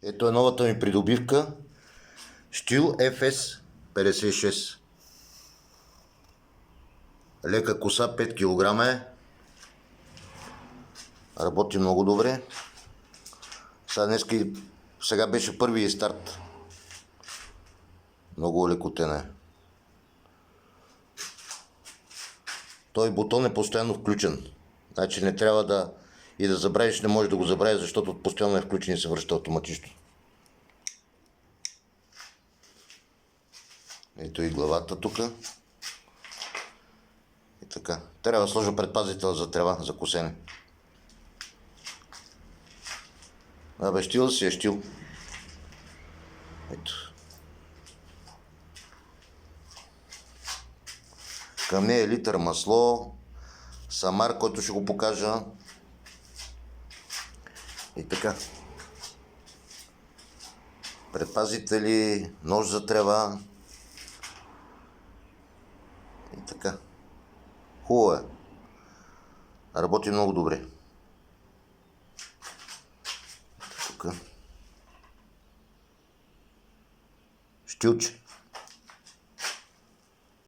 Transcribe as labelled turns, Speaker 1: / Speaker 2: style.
Speaker 1: Ето е новата ми придобивка. Stihl FS 56. Лека коса, 5 кг е. Работи много добре. Сега беше първият старт. Много лекотен е. Той бутон е постоянно включен. Значи не трябва да забравиш, не можеш да го забравиш, защото постоянно е включен и се връща автоматично. Ето и главата тук. И така. Трябва да сложа предпазител за трева, за косене. Абе, щил си е щил. Ето. Към нея е литър масло, самар, който ще го покажа. И така. Предпазители, нож за трева. И така. Хубаво е. Работи много добре. Тук. Щилче.